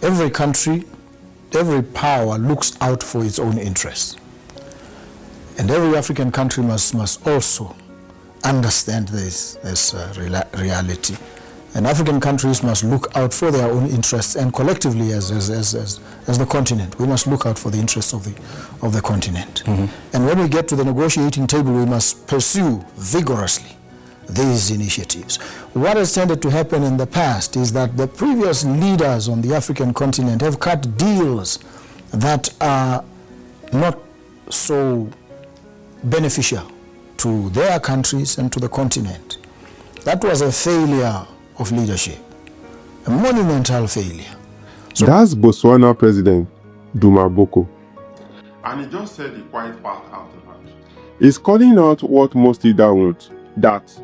every country, every power looks out for its own interests. And every African country must also understand this reality. And African countries must look out for their own interests, and collectively as the continent, we must look out for the interests of the continent. And when we get to the negotiating table, we must pursue vigorously these initiatives. What has tended to happen in the past is that the previous leaders on the African continent have cut deals that are not so beneficial to their countries and to the continent. That was a failure of leadership, a monumental failure. So that's Botswana President Duma Boko. And he just said the quiet part out loud. He's calling out what most leaders want, that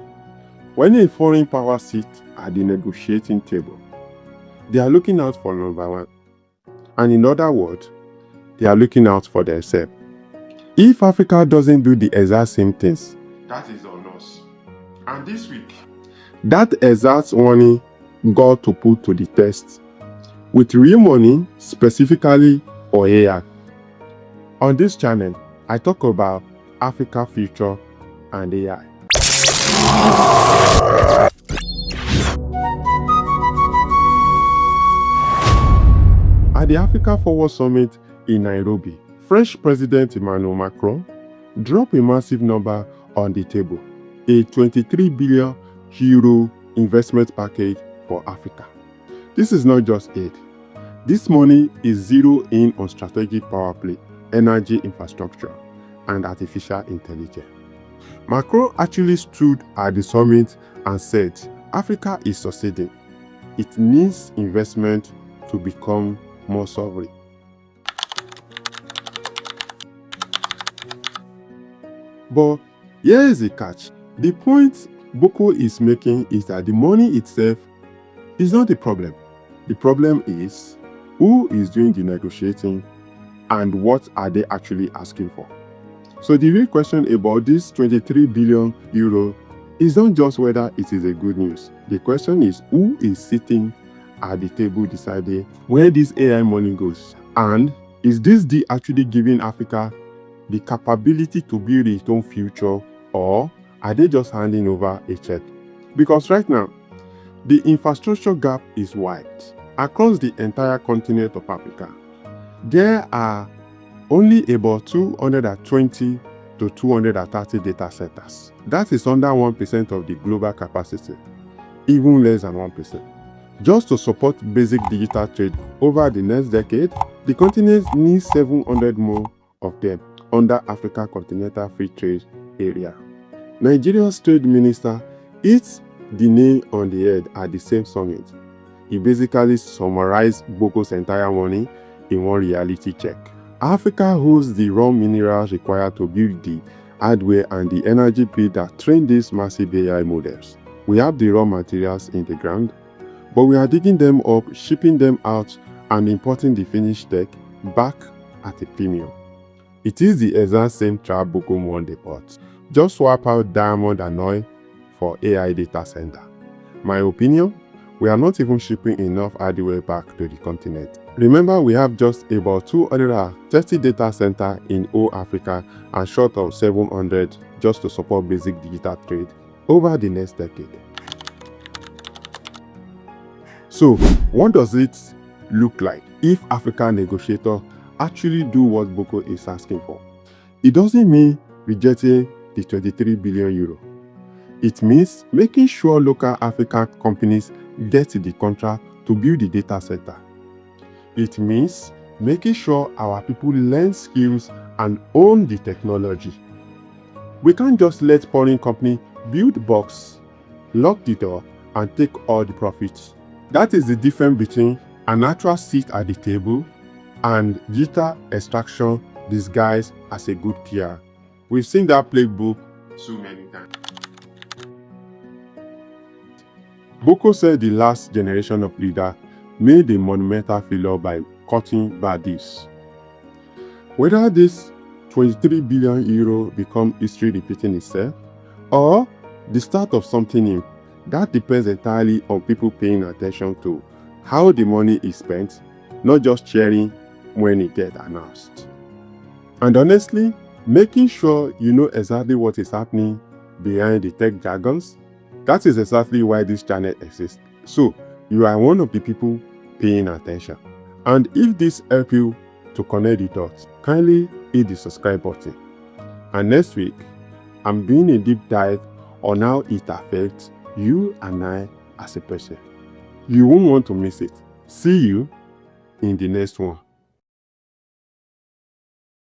when a foreign power sits at the negotiating table, they are looking out for number one. And in other words, they are looking out for themselves. If Africa doesn't do the exact same things, that is on us. And this week, that exact money got to put to the test with real money, specifically for AI. On this channel, I talk about Africa future and AI. At the Africa Forward Summit in Nairobi, French President Emmanuel Macron dropped a massive number on the table, a 23 billion euro investment package for Africa. This is not just aid. This money is zero in on strategic power play, energy infrastructure, and artificial intelligence. Macron actually stood at the summit and said, Africa is succeeding. It needs investment to become more sovereign. But here is the catch. The point Boko is making is that the money itself is not the problem. The problem is who is doing the negotiating and what are they actually asking for. So the real question about this 23 billion euro is not just whether it is a good news. The question is who is sitting at the table deciding where this AI money goes. And is this deal actually giving Africa the capability to build its own future, or are they just handing over a check? Because right now, the infrastructure gap is wide. Across the entire continent of Africa, there are only about 220 to 230 data centers. That is under 1% of the global capacity, even less than 1%. Just to support basic digital trade over the next decade, the continent needs 700 more of them under Africa Continental Free Trade Area. Nigeria's trade minister hit the nail on the head at the same summit. He basically summarized Boko's entire money in one reality check. Africa holds the raw minerals required to build the hardware and the energy grid that train these massive AI models. We have the raw materials in the ground, but we are digging them up, shipping them out, and importing the finished tech back at a premium. It is the exact same trap Boko won the pot. Just swap out diamond and oil for AI data center. My opinion, we are not even shipping enough hardware back to the continent. Remember, we have just about 230 data centers in all Africa and short of 700 just to support basic digital trade over the next decade. So, what does it look like if African negotiators actually do what Boko is asking for? It doesn't mean rejecting the 23 billion euro. It means making sure local African companies get the contract to build the data center. It means making sure our people learn skills and own the technology. We can't just let foreign companies build box, lock the door, and take all the profits. That is the difference between an actual seat at the table and digital extraction disguised as a good PR. We've seen that playbook so many times. Boko said the last generation of leaders made a monumental failure by cutting bodies. Whether this 23 billion euro become history repeating itself or the start of something new, that depends entirely on people paying attention to how the money is spent not just cheering when it gets announced. And honestly, making sure you know exactly what is happening behind the tech jargons, that is exactly why this channel exists. So you are one of the people paying attention. And if this helps you to connect the dots, kindly hit the subscribe button. And next week, I'm doing a deep dive on how it affects you and I as a person. You won't want to miss it. See you in the next one.